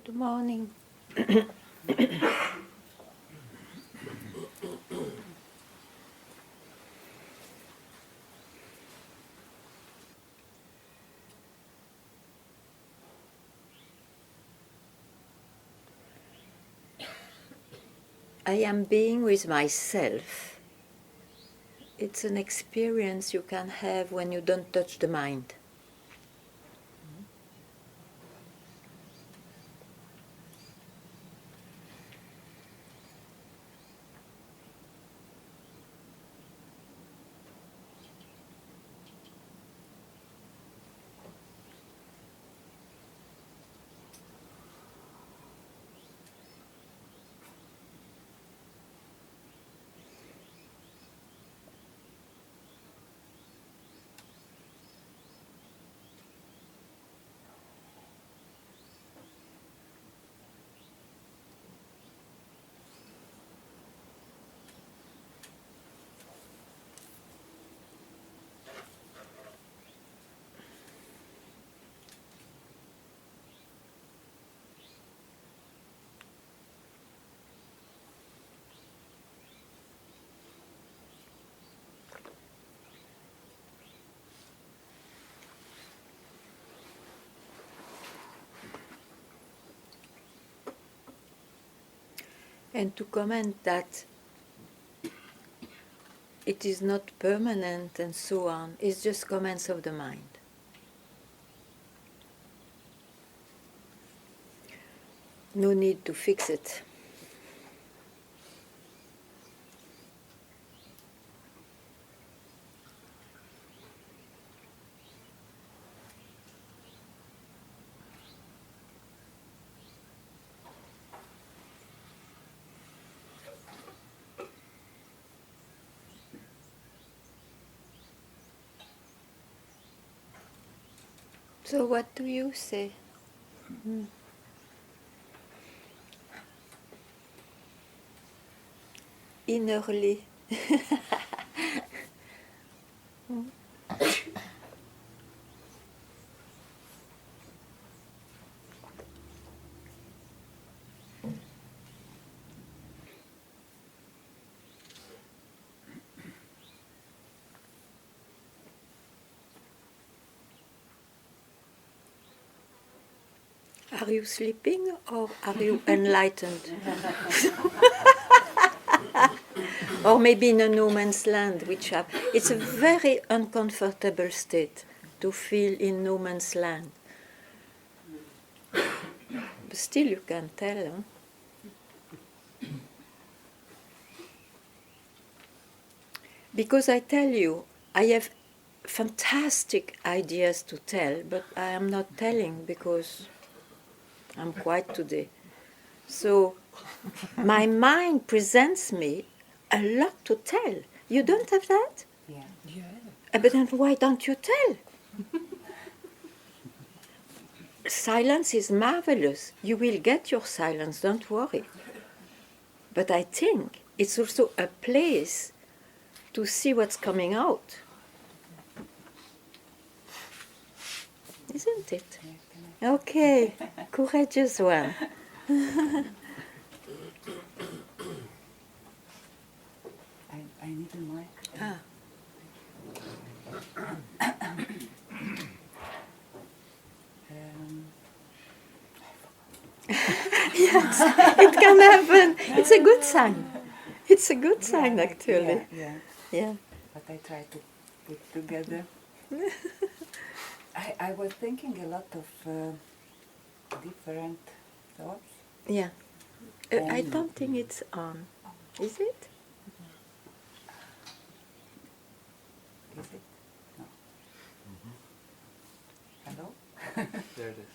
Good morning. I am being with myself. It's an experience you can have when you don't touch the mind. And to comment that it is not permanent and so on, it's just comments of the mind. No need to fix it. So what do you say? Innerly. Are you sleeping or are you enlightened? Or maybe in a no man's land, it's a very uncomfortable state to feel in no man's land. But still you can tell, huh? Because I tell you, I have fantastic ideas to tell, but I am not telling because I'm quiet today. So my mind presents me a lot to tell. You don't have that? Yeah. But then why don't you tell? Silence is marvelous. You will get your silence, don't worry. But I think it's also a place to see what's coming out. Isn't it? Okay, courageous one. I need a mic. Ah. Yes, it can happen. It's a good sign. It's a good sign, actually. Yeah. But I try to put together. I was thinking a lot of different thoughts. Yeah. I don't think it's on. Is it? Is it? No. Hello? There it is.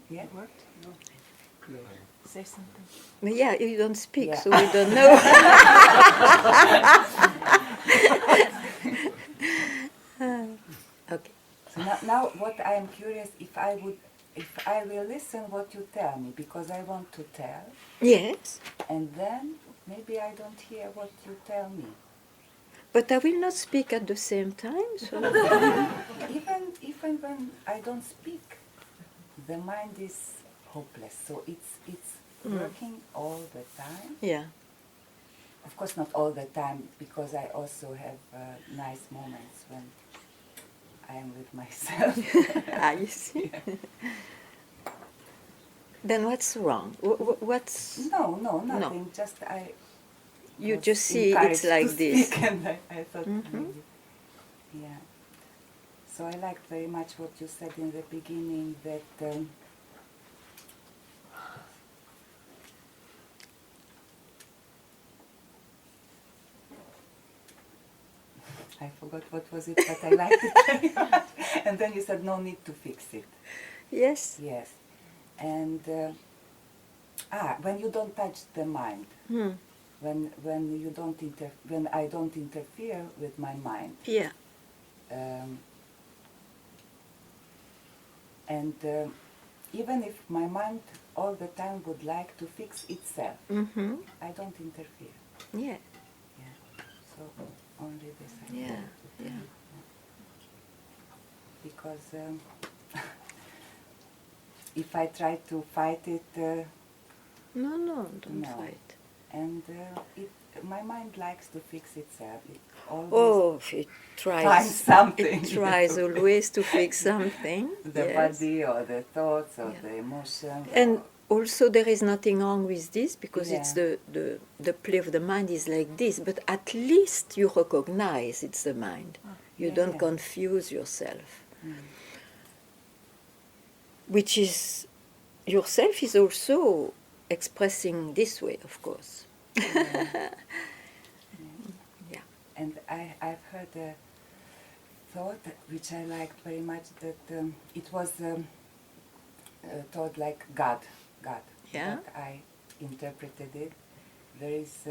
Yeah, it worked? No. Say something. Yeah, you don't speak, Yeah. so we don't know. Okay. So now what I am curious if I will listen what you tell me, because I want to tell, Yes, and then maybe I don't hear what you tell me. but I will not speak at the same time. So Even when I don't speak, the mind is hopeless. So it's working all the time. Yeah. Of course, not all the time, because I also have nice moments when I am with myself. You see? Then what's wrong? What's... No, nothing. Just I. You was just see it's encouraged like to this. speak, and I thought maybe, yeah. So I liked very much what you said in the beginning, that I forgot what was it, but I liked it very much. And then you said no need to fix it. Yes. Yes. And when you don't touch the mind, when you don't when I don't interfere with my mind. Yeah. And even if my mind all the time would like to fix itself, I don't interfere. Yeah. Yeah. So only this I Yeah. do. Yeah. Because if I try to fight it, No, don't no. fight. And my mind likes to fix itself. It always Oh, it tries. finds something. It tries always to fix something. The Yes. body or the thoughts or Yeah. the emotions. And also there is nothing wrong with this, because it's Yeah. the play of the mind is like this, but at least you recognize it's the mind. You Yeah, don't yeah. confuse yourself. Which is, yourself is also expressing this way, of course. Yeah. Yeah. And I've heard a thought which I liked very much, that it was thought like God. Yeah. But I interpreted it. There is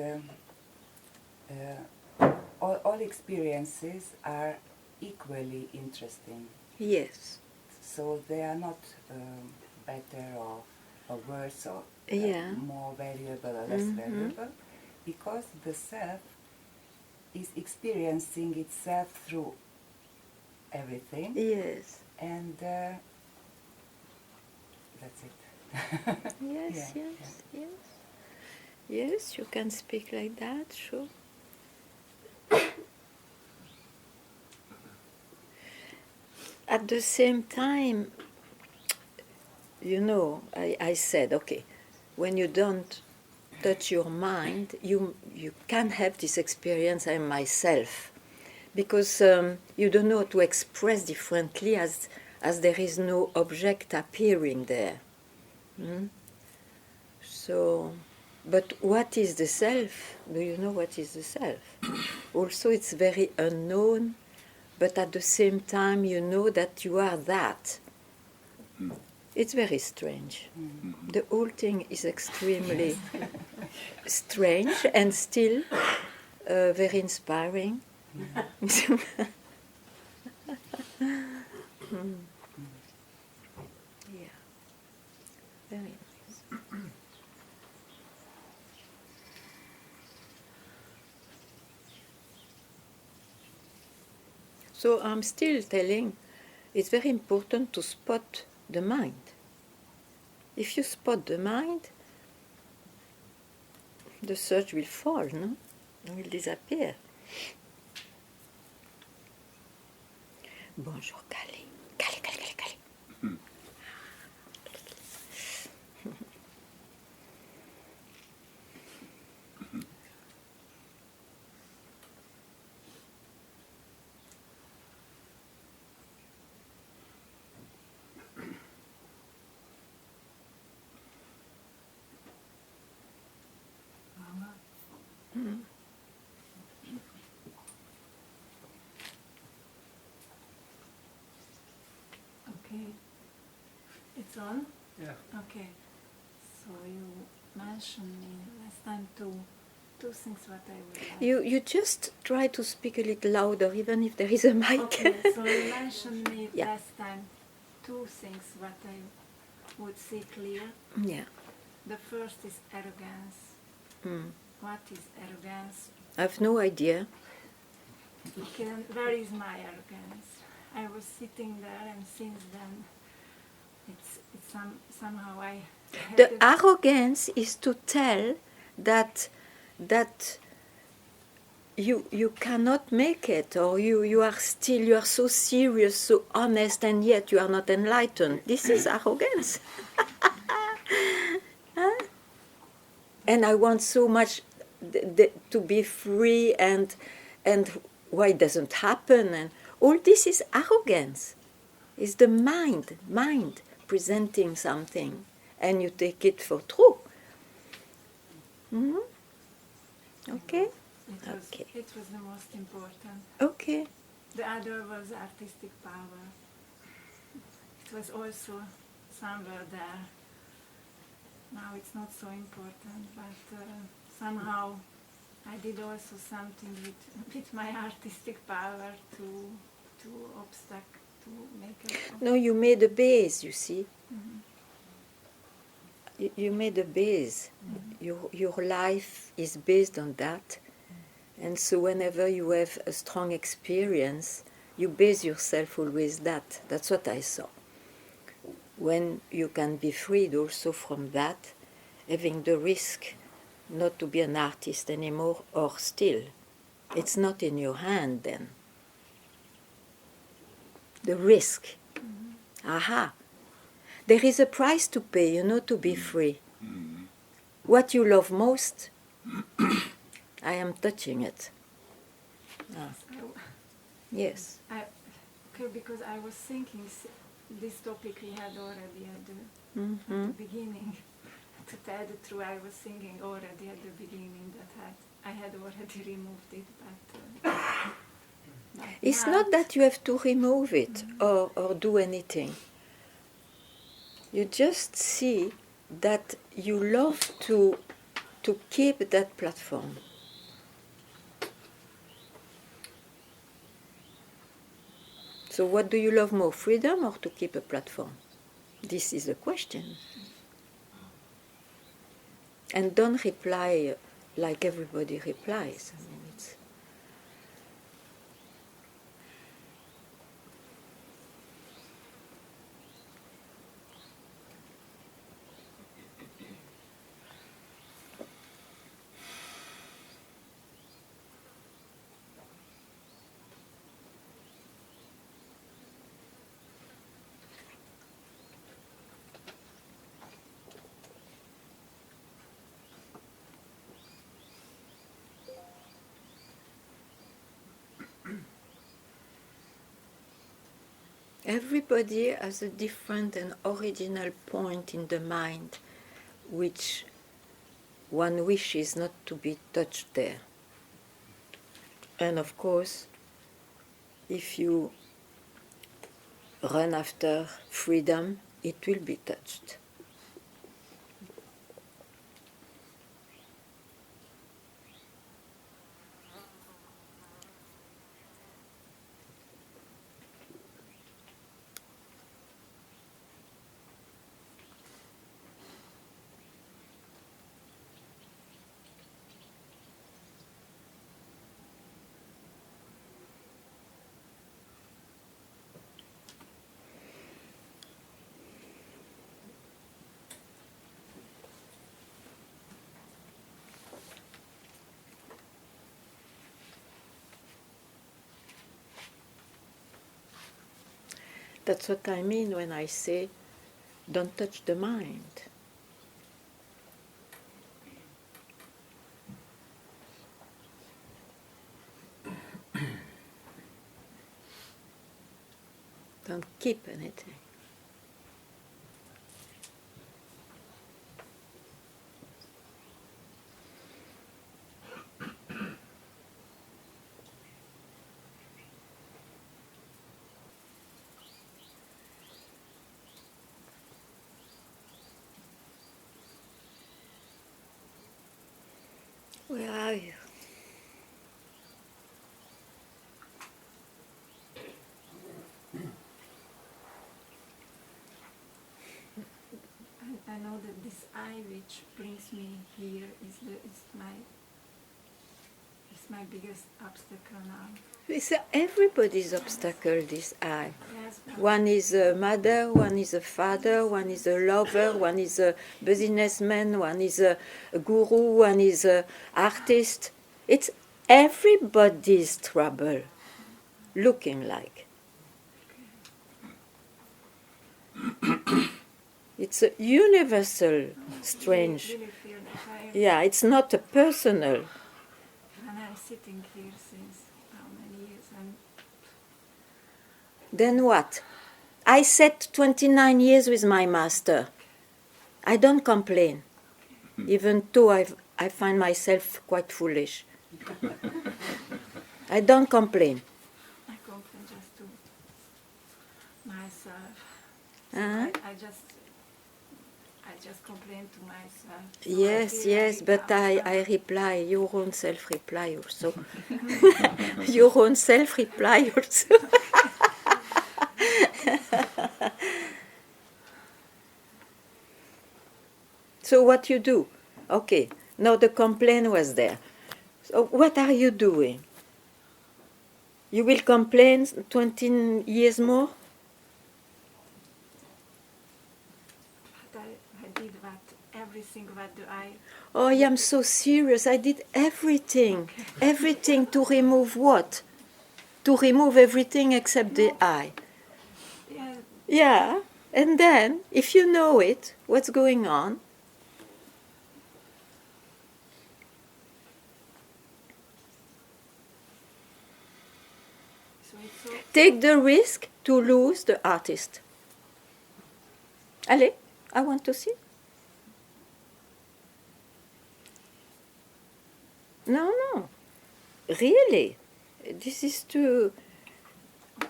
all experiences are equally interesting. Yes. So they are not better or worse or Yeah. more valuable or less valuable, because the self is experiencing itself through everything, Yes. and that's it. Yes, Yeah, yes, yes. Yes, you can speak like that, sure. At the same time, you know, I said, okay, when you don't touch your mind, you can have this experience, I myself, because you don't know to express differently as there is no object appearing there. So, but what is the self? Do you know what is the self? Also, it's very unknown, but at the same time, you know that you are that. It's very strange. The whole thing is extremely strange and still very inspiring. Yeah, very nice. So I'm still telling, it's very important to spot the mind. If you spot the mind, the search will fall, no? It will disappear. Bonjour, Kali. Kali. Okay. It's on? Yeah. Okay. So you mentioned me last time two things what I would like. You just try to speak a little louder, even if there is a mic. Okay, so you mentioned me Yeah. last time two things what I would see clear. Yeah. The first is arrogance. What is arrogance? I have no idea. Okay, and where is my arrogance? I was sitting there, and since then, it's somehow I The arrogance is to tell that you cannot make it, or you are so serious, so honest, and yet you are not enlightened. This is arrogance. Huh? And I want so much to be free, and why it doesn't happen, and all this is arrogance. It's the mind presenting something, and you take it for true. Mm-hmm. Okay. Okay. It was the most important. Okay. The other was artistic power. It was also somewhere there. Now it's not so important, but somehow I did also something with my artistic power to obstacle, to make it. No, you made a base, you see. Mm-hmm. You made a base. Mm-hmm. Your life is based on that. And so whenever you have a strong experience, you base yourself always that. That's what I saw. When you can be freed also from that, having the risk not to be an artist anymore, or still, it's not in your hand then. The risk. Mm-hmm. Aha. There is a price to pay, to be free. Mm-hmm. What you love most, I am touching it. Ah. Yes. Okay, because I was thinking this topic we had already at Mm-hmm. the beginning. To tell the truth, I was thinking already at the beginning that I had already removed it, but it's not that you have to remove it, mm-hmm. or do anything. You just see that you love to keep that platform. So what do you love more, freedom or to keep a platform? This is the question. And don't reply like everybody replies. I mean, it's... Everybody has a different and original point in the mind which one wishes not to be touched there. And of course, if you run after freedom, it will be touched. That's what I mean when I say, don't touch the mind. Don't keep anything. Where are you? It's my biggest obstacle now. It's everybody's obstacle, this I. Yes, but One is a mother, one is a father, one is a lover, one is a businessman, one is a guru, one is a artist. It's everybody's trouble, looking like. It's a universal, strange. really feel that Yeah, it's not a personal. and I'm sitting here since how many years, and Then what? I sat 29 years with my master. I don't complain, even though I find myself quite foolish. I don't complain. I complain just to myself. So Uh-huh. I just complain to myself. So Yes, yes, but I I reply, your own self reply also. Your own self reply also. So what you do? Okay, now the complaint was there. So what are you doing? You will complain 20 years more? But I did everything what I. Oh, I am so serious. I did everything. Everything to remove what? To remove everything except the I. Yeah, Yeah, and then, if you know it, what's going on, so it's so. take the risk to lose the artist. Allez, I want to see. No, no, really. This is to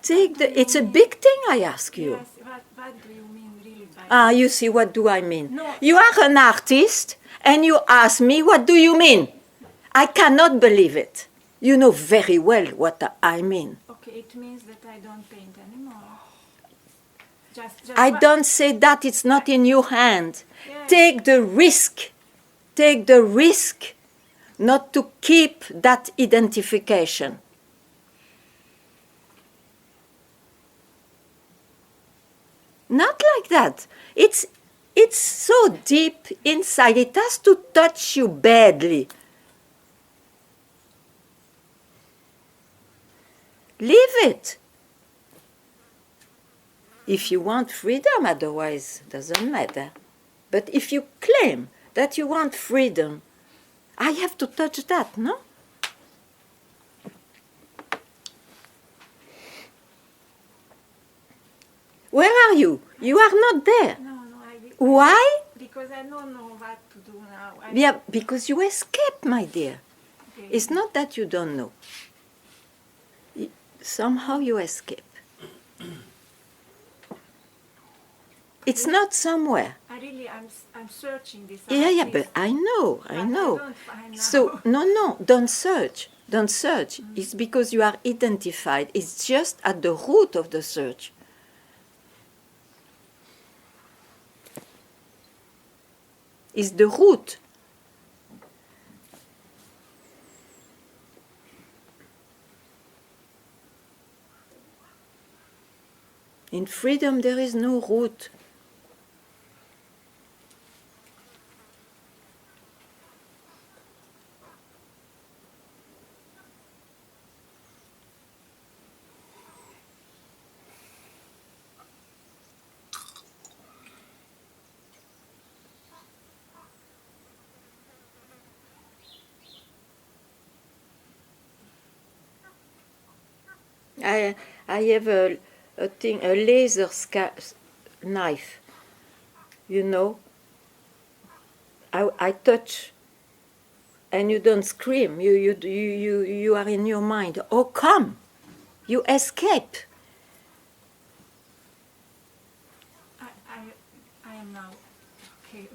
take the. It's a big thing, I ask you. Yes, what do you mean really by Ah, this? you see, what do I mean? No. You are an artist, and you ask me, what do you mean? I cannot believe it. You know very well what I mean. Okay, it means that I don't paint anymore. Just I what- don't say that, it's not in your hand. Yes. Take the risk. Take the risk not to keep that identification. Not like that. It's so deep inside. It has to touch you badly. Leave it. If you want freedom, otherwise, doesn't matter. But if you claim that you want freedom, I have to touch that, no? Where are you? You are not there. No, Why? because I don't know what to do now. Yeah, because you escape, my dear. Okay. It's not that you don't know. Somehow you escape. It's not somewhere. I'm searching this. Yeah, artist, but I know. but I don't find now. So, no, don't search. Don't search. It's because you are identified. It's just at the root of the search. It's the root. In freedom, there is no root. I have a thing, a laser knife. You know, I touch, and you don't scream. You are in your mind. Oh, come, you escape. I am now okay.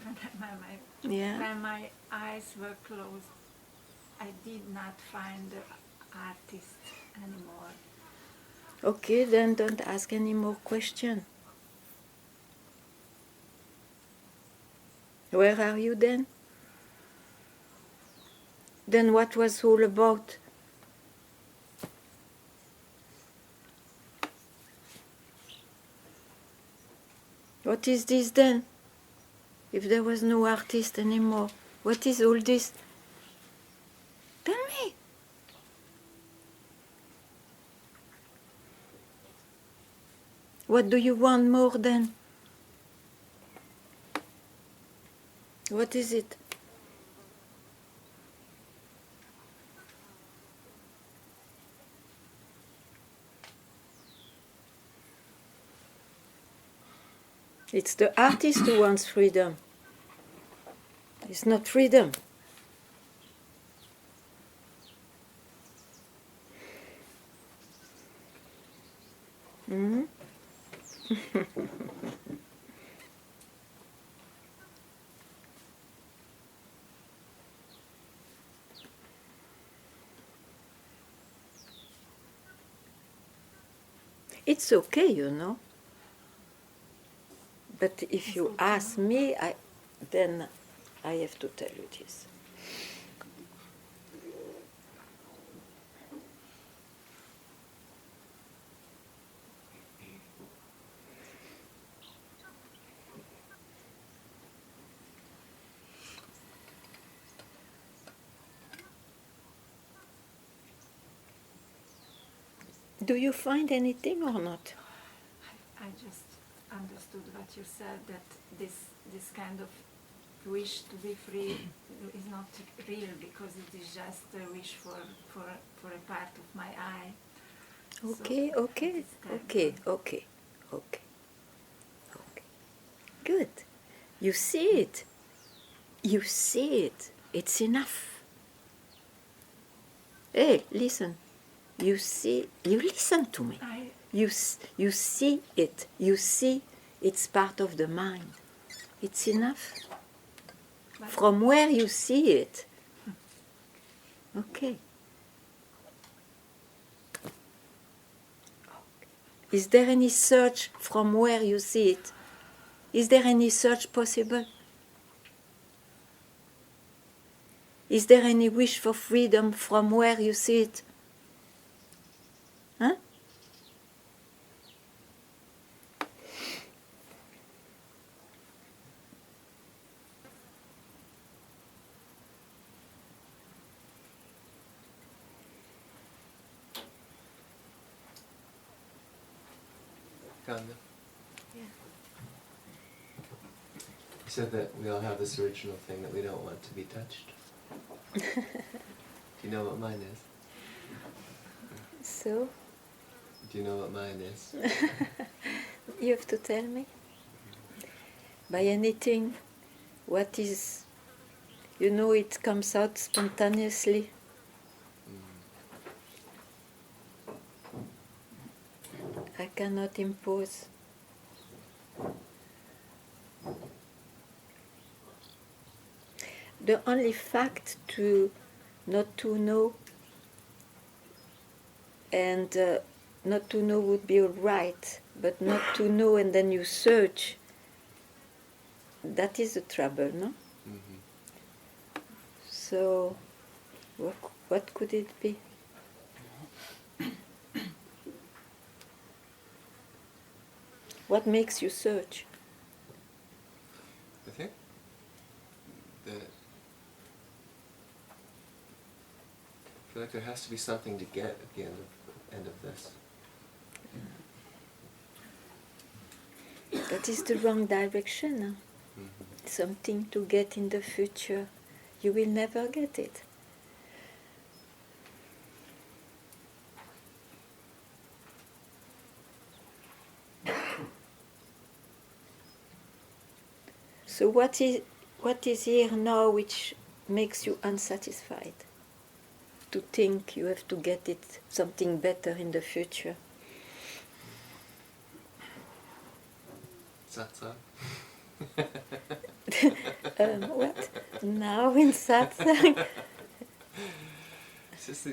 Yeah. When my eyes were closed, I did not find the artist anymore. Okay, then don't ask any more questions. Where are you then? Then what was all about? What is this then? If there was no artist anymore, what is all this? Tell me. What do you want more then? What is it? It's the artist who wants freedom. It's not freedom. Hmm? It's okay, you know. But if you ask me, then I have to tell you this. Do you find anything or not? I just understood what you said, that this kind of wish to be free is not real, because it is just a wish for a part of my eye. Okay, So okay, it is kind okay, of- okay, okay, okay. Good. You see it. You see it. It's enough. Hey, listen. You see, you listen to me. You see it. You see it's part of the mind. It's enough. But From where you see it. Okay. Is there any search from where you see it? Is there any search possible? Is there any wish for freedom from where you see it? Huh? Ganga. Yeah. You said that we all have this original thing that we don't want to be touched. Do you know what mine is? So, Do you know what mine is? you have to tell me. By anything, what is, you know, it comes out spontaneously. I cannot impose. The only fact to not to know and not to know would be all right, but not to know and then you search, that is the trouble, no? Mm-hmm. So, what could it be? What makes you search? I think that I feel like there has to be something to get at the end of this. That is the wrong direction. Huh? Mm-hmm. Something to get in the future. You will never get it. So what is here now which makes you unsatisfied? To think you have to get it something better in the future. Satsang. What? Now in Satsang? It's just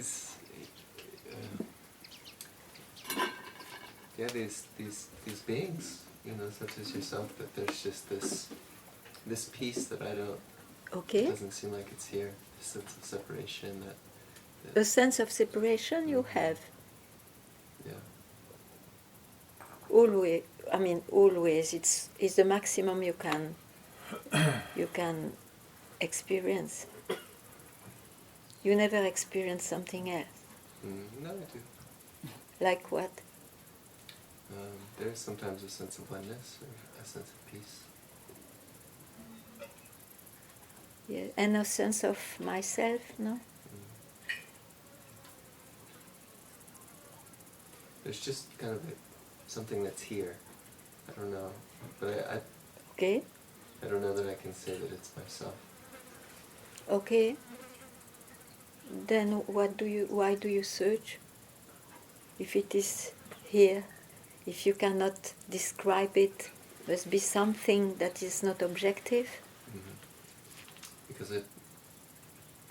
these, these beings, you know, such as yourself. That there's just this piece that I don't. Okay. It doesn't seem like it's here. This sense of separation that A sense of separation you have. Yeah. Always, I mean, always, it's the maximum you can experience. You never experience something else. No, I do. Like what? There is sometimes a sense of oneness or a sense of peace. Yeah, and a sense of myself, no? There's just kind of something that's here. I don't know, but Okay, I don't know that I can say that it's myself. okay. Then why do you search? If it is here, if you cannot describe it, must be something that is not objective. Because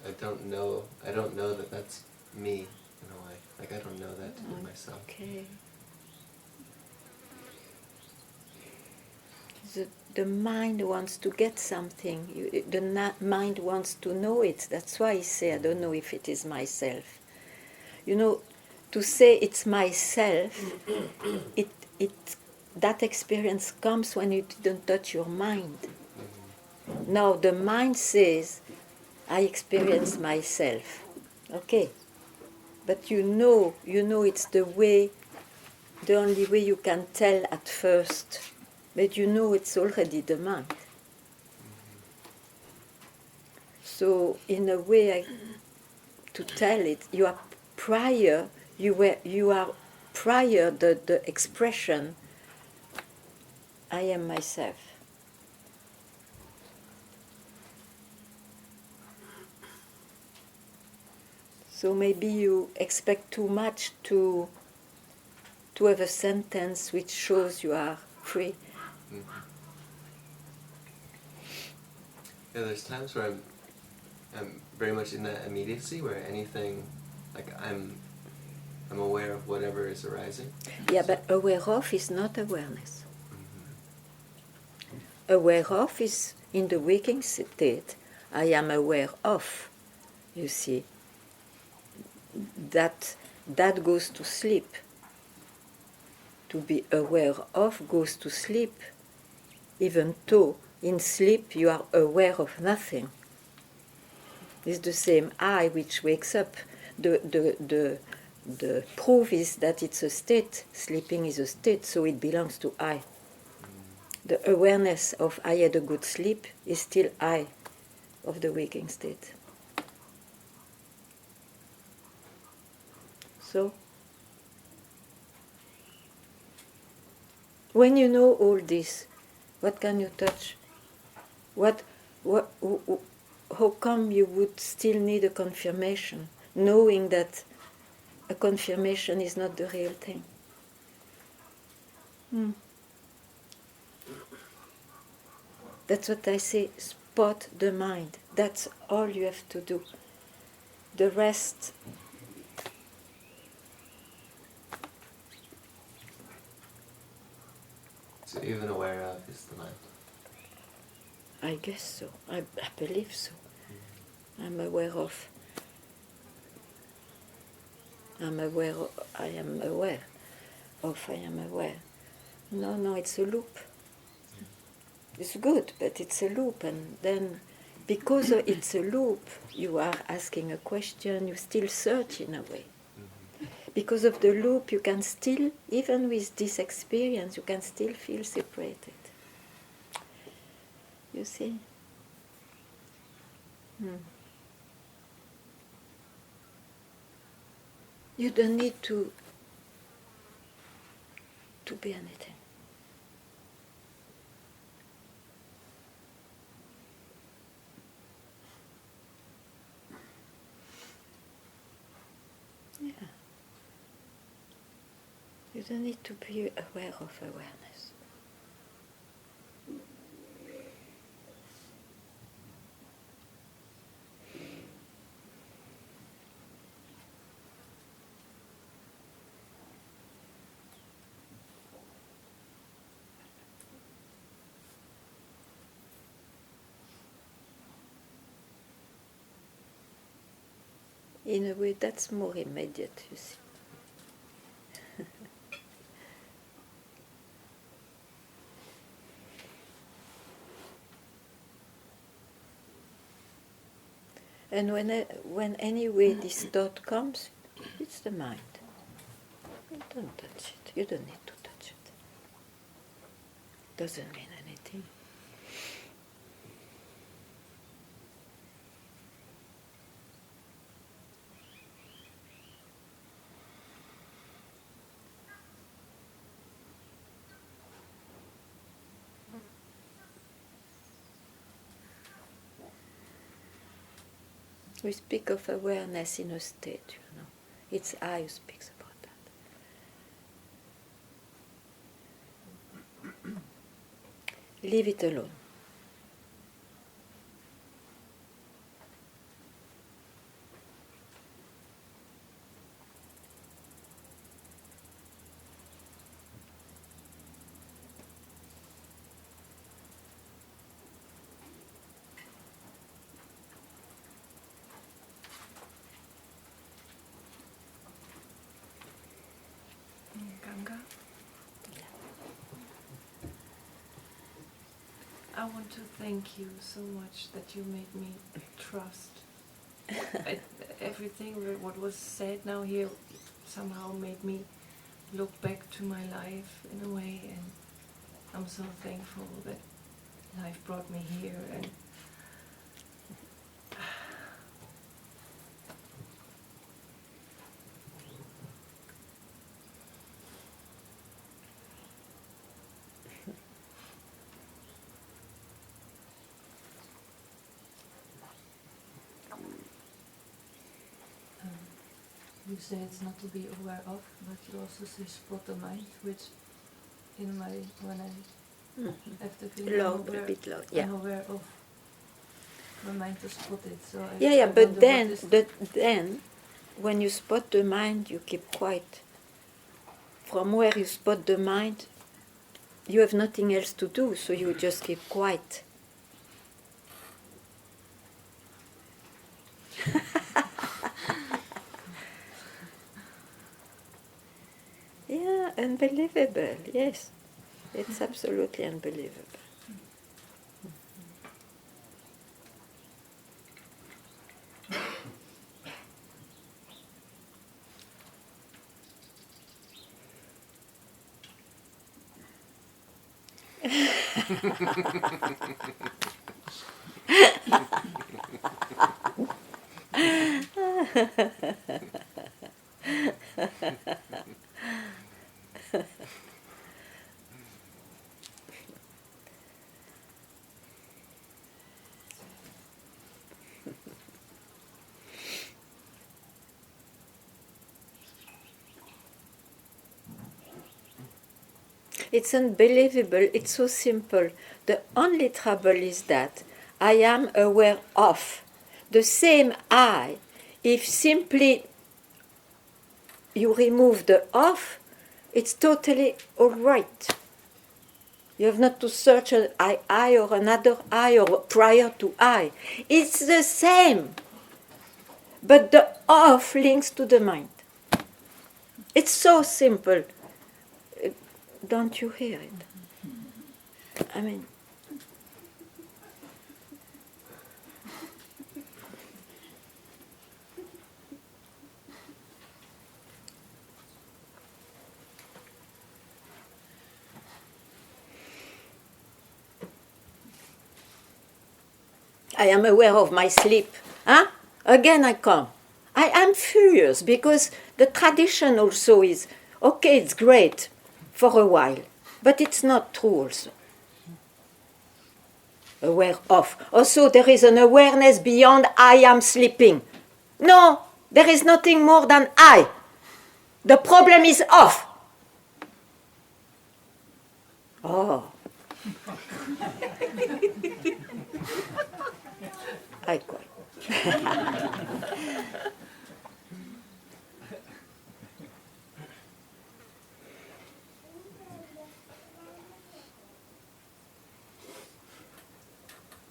I don't know that that's me in a way. Like I don't know that to be myself. Okay. The mind wants to get something. Mind wants to know it. That's why I say I don't know if it is myself. You know, to say it's myself, it that experience comes when you didn't touch your mind. Now the mind says, I experience myself. Okay. But you know it's the only way you can tell at first. But you know it's already the mind. So in a way, to tell it, you are prior. You are prior the expression. I am myself. So maybe you expect too much to have a sentence which shows you are free. Yeah, there's times where I'm very much in that immediacy where anything, like I'm aware of whatever is arising. Yeah, but aware of is not awareness. Aware of is in the waking state. I am aware of. You see, that goes to sleep. To be aware of goes to sleep, even though in sleep you are aware of nothing. It's the same I which wakes up. The proof is that it's a state. Sleeping is a state, so it belongs to I. The awareness of I had a good sleep is still I of the waking state. So, when you know all this, what can you touch? How come you would still need a confirmation, knowing that a confirmation is not the real thing? That's what I say, spot the mind. That's all you have to do. The rest, So even aware of is the mind. I guess so. I believe so. I'm aware of. I'm aware of, I am aware of, I am aware. No, it's a loop. It's good, but it's a loop. And then, because it's a loop, you are asking a question, you still search in a way. Because of the loop, you can still, even with this experience, you can still feel separated. You see? You don't need to be anything. Yeah. You don't need to be aware of awareness. In a way, that's more immediate, you see. And when anyway this thought comes, it's the mind. You don't touch it. You don't need to touch it. Doesn't mean anything. We speak of awareness in a state, you know. It's I who speaks about that. Leave it alone. Ganga, I want to thank you so much that you made me trust. Everything what was said now here somehow made me look back to my life in a way, and I'm so thankful that life brought me here. And you say it's not to be aware of, but you also say spot the mind, which in my when I have the feeling Loud, a bit loud, yeah. I'm aware of my mind to spot it. So I Yeah, I but wonder then, what is then, when you spot the mind, you keep quiet. From where you spot the mind, you have nothing else to do, so you just keep quiet. Yeah, unbelievable, yes. It's absolutely unbelievable. It's unbelievable, it's so simple. The only trouble is that I am aware of the same I. If simply you remove the off, it's totally all right. You have not to search an I or another I or prior to I. It's the same. But the off links to the mind. It's so simple. Don't you hear it? I mean, I am aware of my sleep. Huh? Again I come. I am furious because the tradition also is, okay, it's great for a while, but it's not true also. Aware of. Also, there is an awareness beyond I am sleeping. No, there is nothing more than I. The problem is off. Oh. I quite.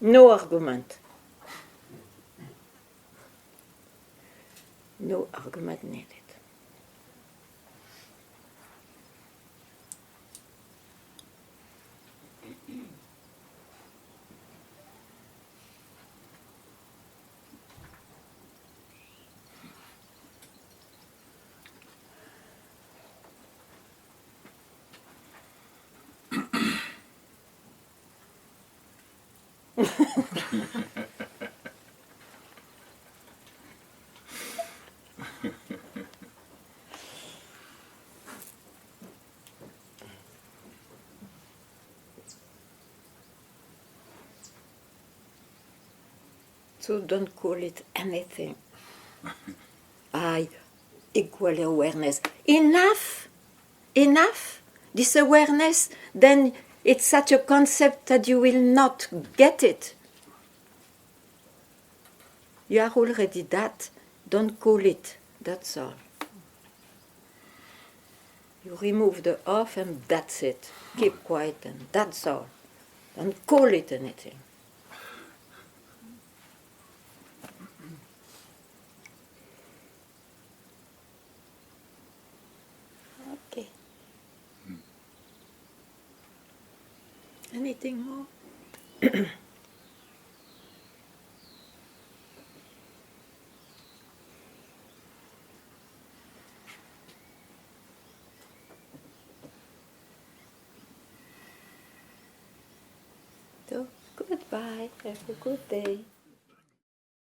No argument. No argument needed. So don't call it anything. I equal awareness. Enough! Enough! This awareness, then it's such a concept that you will not get it. You are already that. Don't call it. That's all. You remove the off and that's it. Keep quiet and that's all. Don't call it anything. Okay. Anything more? So, goodbye. Have a good day.